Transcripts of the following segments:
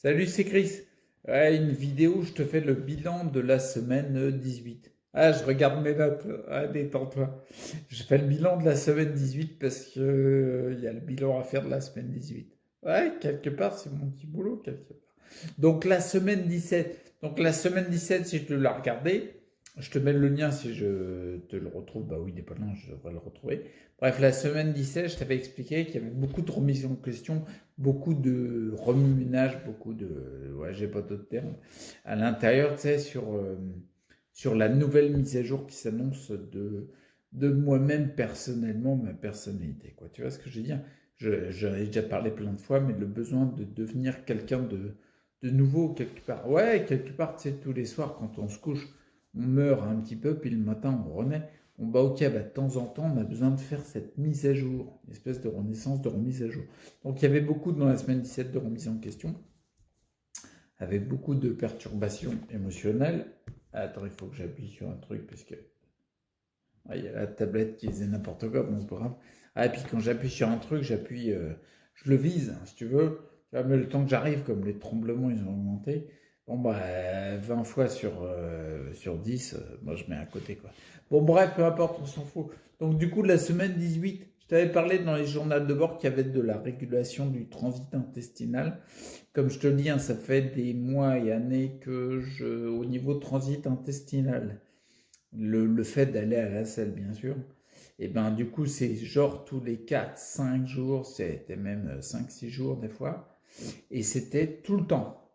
Salut, c'est Chris. Ouais, une vidéo, je te fais le bilan de la semaine 18. Ah, je regarde mes notes. Ah, détends-toi. Je fais le bilan de la semaine 18 parce que il y a le bilan à faire de la semaine 18. Ouais, quelque part, c'est mon petit boulot, quelque part. Donc la semaine 17. Donc la semaine 17, si je te l'ai regardé, je te mets le lien si je te le retrouve. Bah oui, il n'est pas là, je devrais le retrouver. Bref, la semaine 17, je t'avais expliqué qu'il y avait beaucoup de remises en question, beaucoup de remue-ménage, beaucoup de... Ouais, j'ai pas d'autres termes. À l'intérieur, tu sais, sur la nouvelle mise à jour qui s'annonce de moi-même personnellement, ma personnalité, quoi. Tu vois ce que je veux dire? J'en ai déjà parlé plein de fois, mais le besoin de devenir quelqu'un de nouveau, quelque part. Ouais, quelque part, tu sais, tous les soirs, quand on se couche, on meurt un petit peu, puis le matin, on renaît. Bon, bah ok, bah, de temps en temps, on a besoin de faire cette mise à jour, une espèce de renaissance, de remise à jour. Donc il y avait beaucoup dans la semaine 17 de remise en question, avec beaucoup de perturbations émotionnelles. Attends, il faut que j'appuie sur un truc, parce que il y a la tablette qui faisait n'importe quoi, bon, c'est pas grave. Ah, et puis quand j'appuie sur un truc, je le vise, hein, si tu veux. Tu vois, mais le temps que j'arrive, comme les tremblements, ils ont augmenté, bon, bah, 20 fois sur 10, moi, je mets à côté, quoi. Bon, bref, peu importe, on s'en fout. Donc, du coup, de la semaine 18, je t'avais parlé dans les journaux de bord qu'il y avait de la régulation du transit intestinal. Comme je te le dis, hein, ça fait des mois et années au niveau transit intestinal, le fait d'aller à la salle, bien sûr, et ben du coup, c'est genre tous les 4, 5 jours, c'était même 5, 6 jours des fois, et c'était tout le temps.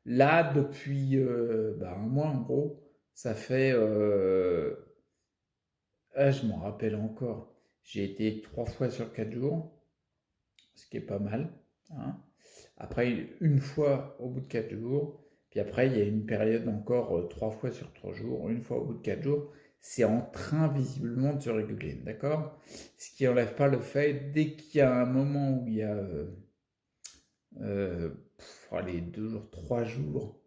Là, depuis un mois en gros, ça fait... je m'en rappelle encore, j'ai été 3 fois sur 4 jours, ce qui est pas mal, hein. Après, une fois au bout de 4 jours. Puis après, il y a une période encore 3 fois sur 3 jours, une fois au bout de 4 jours. C'est en train visiblement de se réguler, d'accord? Ce qui n'enlève pas le fait, dès qu'il y a un moment où il y a, allez, 2 jours, 3 jours,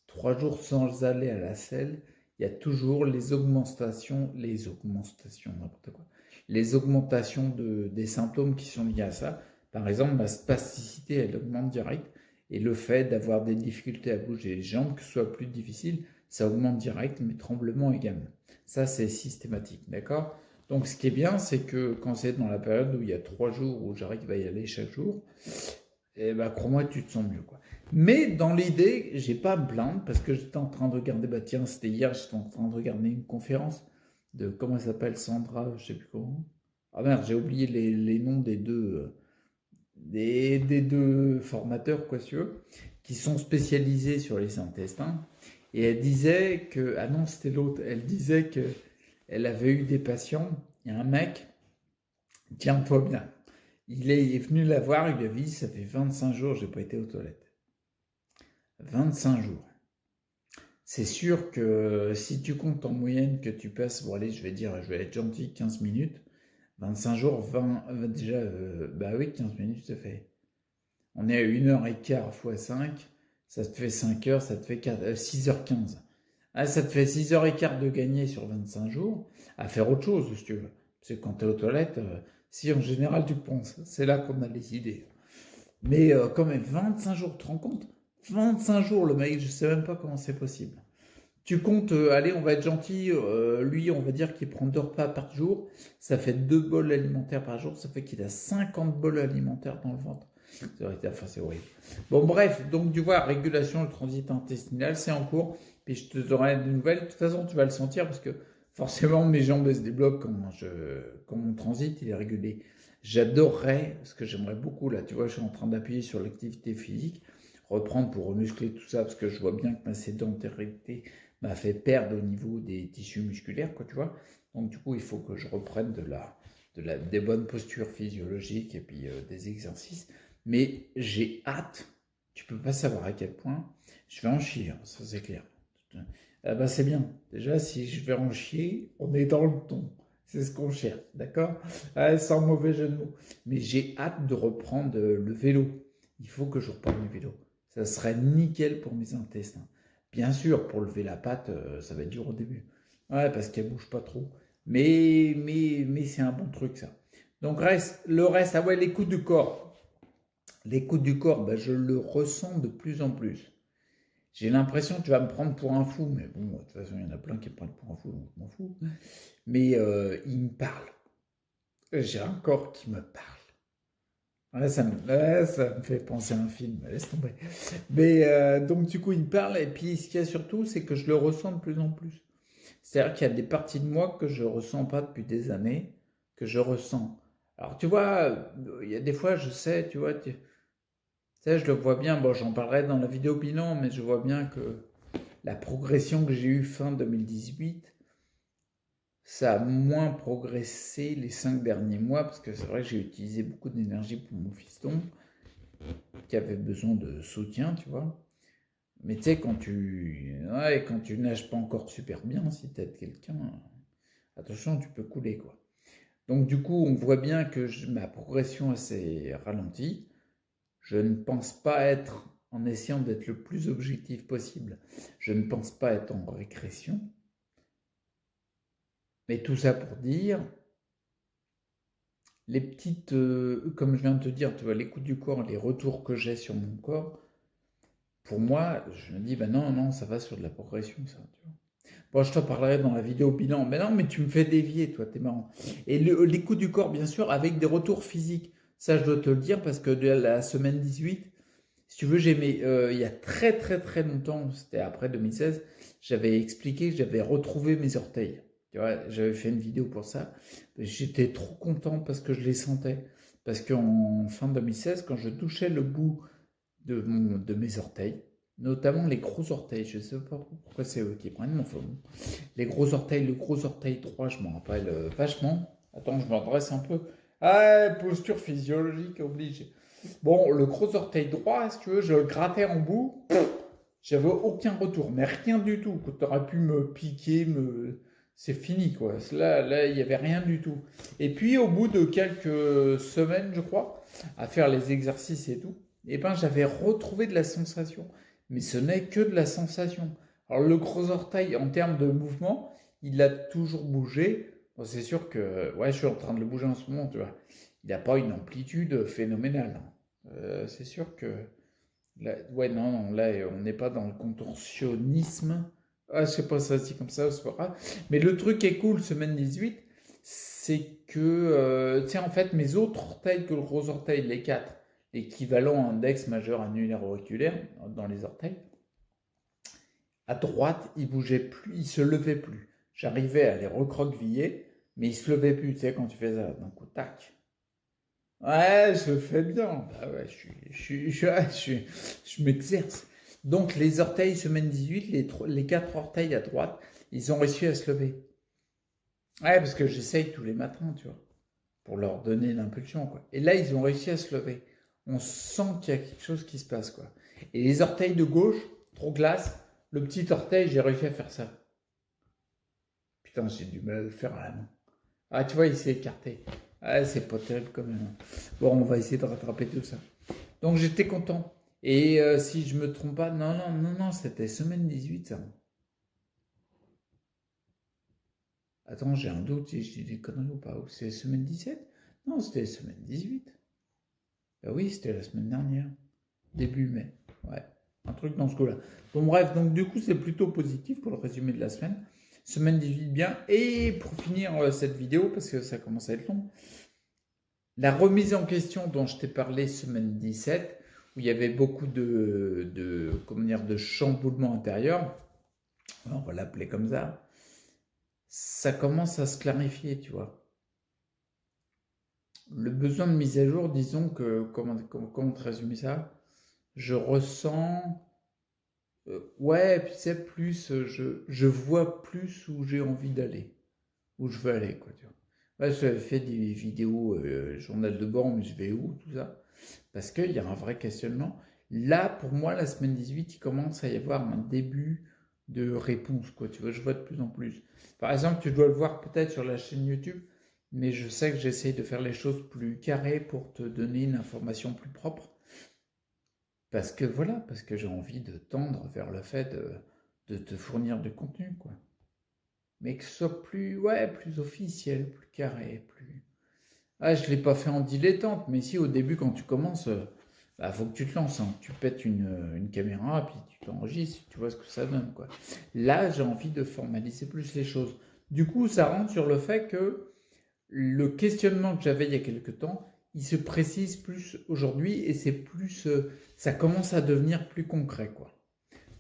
3 jours sans aller à la selle, il y a toujours n'importe quoi, les augmentations des symptômes qui sont liés à ça. Par exemple, ma spasticité, elle augmente direct, et le fait d'avoir des difficultés à bouger les jambes, que ce soit plus difficile, ça augmente direct, mes tremblements également. Ça, c'est systématique, d'accord? Donc, ce qui est bien, c'est que quand c'est dans la période où il y a 3 jours où j'arrive à y aller chaque jour, et bah, crois-moi, tu te sens mieux, quoi. Mais dans l'idée, j'ai pas à me plaindre parce que j'étais en train de regarder, bah tiens, c'était hier, j'étais en train de regarder une conférence de, comment elle s'appelle, Sandra, je sais plus comment. Ah merde, j'ai oublié les noms des deux formateurs, quoi, si tu veux, qui sont spécialisés sur les intestins. Et elle disait que, ah non, c'était l'autre, elle disait que elle avait eu des patients, il y a un mec, tiens-toi bien, il est venu la voir, il lui a dit, ça fait 25 jours, j'ai pas été aux toilettes. 25 jours. C'est sûr que si tu comptes en moyenne que tu passes, bon allez, je vais être gentil, 15 minutes, 25 jours, 20, déjà, bah oui, 15 minutes, ça fait. On est à 1h15 fois 5, ça te fait 5 heures, ça te fait 6h15. Ah, ça te fait 6h15 de gagner sur 25 jours à faire autre chose, si tu veux. Parce que quand tu es aux toilettes, si en général tu penses, c'est là qu'on a les idées. Mais quand même, 25 jours, tu te rends compte? 25 jours, le mec, je sais même pas comment c'est possible. Tu comptes, allez, on va être gentil, lui, on va dire qu'il prend 2 repas par jour, ça fait 2 bols alimentaires par jour, ça fait qu'il a 50 bols alimentaires dans le ventre. Enfin, c'est horrible. Bon, bref, donc tu vois, régulation du transit intestinal, c'est en cours, puis je te donnerai des nouvelles. De toute façon, tu vas le sentir parce que forcément, mes jambes se débloquent quand mon transit il est régulé. J'adorerais, parce que j'aimerais beaucoup, là, tu vois, je suis en train d'appuyer sur l'activité physique, reprendre pour remuscler tout ça, parce que je vois bien que ma sédentarité m'a fait perdre au niveau des tissus musculaires, quoi, tu vois. Donc, du coup, il faut que je reprenne des bonnes postures physiologiques et puis des exercices. Mais j'ai hâte, tu peux pas savoir à quel point, je vais en chier, hein, ça c'est clair. Ah bah c'est bien, déjà si je vais en chier, on est dans le ton, c'est ce qu'on cherche, d'accord? Sans mauvais jeu de mots. Mais j'ai hâte de reprendre le vélo, il faut que je reprenne le vélo, ça serait nickel pour mes intestins. Bien sûr, pour lever la patte, ça va être dur au début, ouais, parce qu'elle bouge pas trop, mais c'est un bon truc ça. Donc le reste, ah ouais, les coups du corps. L'écoute du corps, ben, je le ressens de plus en plus. J'ai l'impression que tu vas me prendre pour un fou, mais bon, de toute façon, il y en a plein qui me prennent pour un fou, donc je m'en fous. Mais il me parle. J'ai un corps qui me parle. Ça me fait penser à un film, laisse tomber. Mais donc du coup, il me parle, et puis ce qu'il y a surtout, c'est que je le ressens de plus en plus. C'est-à-dire qu'il y a des parties de moi que je ressens pas depuis des années, que je ressens. Alors tu vois, il y a des fois, je sais, tu vois, tu sais, je le vois bien, bon, j'en parlerai dans la vidéo bilan, mais je vois bien que la progression que j'ai eue fin 2018, ça a moins progressé les 5 derniers mois, parce que c'est vrai que j'ai utilisé beaucoup d'énergie pour mon fiston, qui avait besoin de soutien, tu vois. Mais tu sais, quand tu nages pas encore super bien, si t'aides quelqu'un, attention, tu peux couler, quoi. Donc du coup, on voit bien que ma progression s'est ralentie. Je ne pense pas être, en essayant d'être le plus objectif possible, je ne pense pas être en régression. Mais tout ça pour dire, les petites, comme je viens de te dire, tu vois, l'écoute du corps, les retours que j'ai sur mon corps, pour moi, je me dis, ben non, non, ça va sur de la progression, ça, tu vois. Bon, je te parlerai dans la vidéo bilan. Mais non, mais tu me fais dévier, toi, t'es marrant. Et l'écoute du corps, bien sûr, avec des retours physiques. Ça, je dois te le dire, parce que de la semaine 18, si tu veux, il y a très très très longtemps, c'était après 2016, j'avais expliqué que j'avais retrouvé mes orteils. Tu vois, j'avais fait une vidéo pour ça. J'étais trop content parce que je les sentais. Parce qu'en fin 2016, quand je touchais le bout de mes orteils, notamment les gros orteils, je ne sais pas pourquoi c'est eux qui prennent mon phone. Les gros orteils, le gros orteil droit, je m'en rappelle vachement. Attends, je me redresse un peu. Ah, posture physiologique obligée. Bon, le gros orteil droit, si tu veux, je le grattais en bout. J'avais aucun retour, mais rien du tout. Quand tu aurais pu me piquer, c'est fini, quoi. Là, il n'y avait rien du tout. Et puis, au bout de quelques semaines, je crois, à faire les exercices et tout, eh ben, j'avais retrouvé de la sensation. Mais ce n'est que de la sensation. Alors, le gros orteil, en termes de mouvement, il a toujours bougé. Bon, c'est sûr que, ouais, je suis en train de le bouger en ce moment, tu vois. Il n'a pas une amplitude phénoménale, hein. C'est sûr que là, ouais, non, non, là, on n'est pas dans le contorsionnisme. Ah, je sais pas si ça se dit comme ça, c'est pas grave. Mais le truc qui est cool, semaine 18, c'est que, tiens, en fait, mes autres orteils que le gros orteil, les quatre, l'équivalent index majeur annulaire auriculaire dans les orteils, à droite, ils bougeaient plus, ils se levaient plus. J'arrivais à les recroqueviller, mais ils se levaient plus, tu sais, quand tu fais ça, d'un coup, tac. Ouais, je fais bien. Bah ouais, je m'exerce. Donc, les orteils, semaine 18, les quatre orteils à droite, ils ont réussi à se lever. Ouais, parce que j'essaye tous les matins, tu vois, pour leur donner l'impulsion, quoi. Et là, ils ont réussi à se lever. On sent qu'il y a quelque chose qui se passe, quoi. Et les orteils de gauche, trop glace, le petit orteil, j'ai réussi à faire ça. Putain, j'ai du mal à le faire à la main. Ah, tu vois, il s'est écarté. Ah, c'est pas terrible quand même. Bon, on va essayer de rattraper tout ça. Donc j'étais content. Et si je me trompe pas, non, non, non, non, c'était semaine 18 ça. Attends, j'ai un doute si je dis des conneries ou pas. Ou c'est semaine 17? Non, c'était semaine 18. Bah oui, c'était la semaine dernière. Début mai. Ouais, un truc dans ce coup-là. Bon, bref, donc du coup, c'est plutôt positif pour le résumé de la semaine. Semaine 18 bien. Et pour finir cette vidéo, parce que ça commence à être long, la remise en question dont je t'ai parlé semaine 17, où il y avait beaucoup comment dire, de chamboulements intérieurs, on va l'appeler comme ça commence à se clarifier, tu vois. Le besoin de mise à jour, disons que, comment te résumer ça? Je ressens, ouais, puis c'est plus, je vois plus où j'ai envie d'aller, où je veux aller, quoi, tu vois. Ouais, j'avais fait des vidéos, journal de bord, mais je vais où, tout ça. Parce qu'il y a un vrai questionnement. Là, pour moi, la semaine 18, il commence à y avoir un début de réponse, quoi. Tu vois, je vois de plus en plus. Par exemple, tu dois le voir peut-être sur la chaîne YouTube, mais je sais que j'essaye de faire les choses plus carrées pour te donner une information plus propre. Parce que voilà, parce que j'ai envie de tendre vers le fait de te fournir du contenu, quoi. Mais que ce soit plus, ouais, plus officiel, plus carré, plus... Ah, je ne l'ai pas fait en dilettante, mais si au début, quand tu commences, bah, faut que tu te lances, hein. Tu pètes une caméra, puis tu t'enregistres, tu vois ce que ça donne, quoi. Là, j'ai envie de formaliser plus les choses. Du coup, ça rentre sur le fait que le questionnement que j'avais il y a quelque temps, il se précise plus aujourd'hui et c'est plus, ça commence à devenir plus concret, quoi.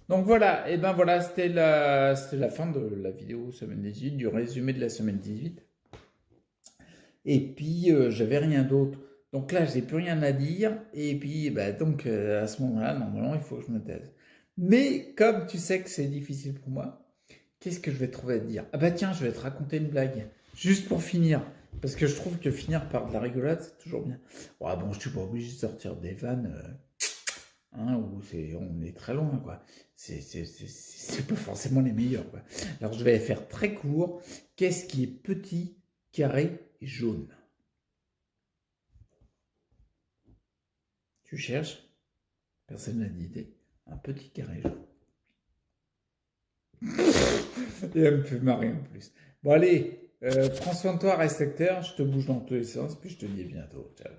Donc voilà, et ben voilà, c'était la fin de la vidéo semaine 18, du résumé de la semaine 18. Et puis, j'avais rien d'autre. Donc là, j'ai plus rien à dire. Et puis, bah, donc, à ce moment-là, normalement, il faut que je me taise. Mais comme tu sais que c'est difficile pour moi, qu'est-ce que je vais trouver à te dire? Ah bah tiens, je vais te raconter une blague. Juste pour finir. Parce que je trouve que finir par de la rigolade, c'est toujours bien. Ouais, bon, je suis pas obligé de sortir des vannes, hein, où on est très loin, quoi. C'est pas forcément les meilleurs, quoi. Alors, je vais faire très court. Qu'est-ce qui est petit, carré et jaune? Tu cherches, personne n'a d'idée, un petit carré jaune. Et elle me fait marrer en plus. Bon allez, prends soin de toi, reste acteur, je te bouge dans tous les sens, puis je te dis à bientôt. Ciao.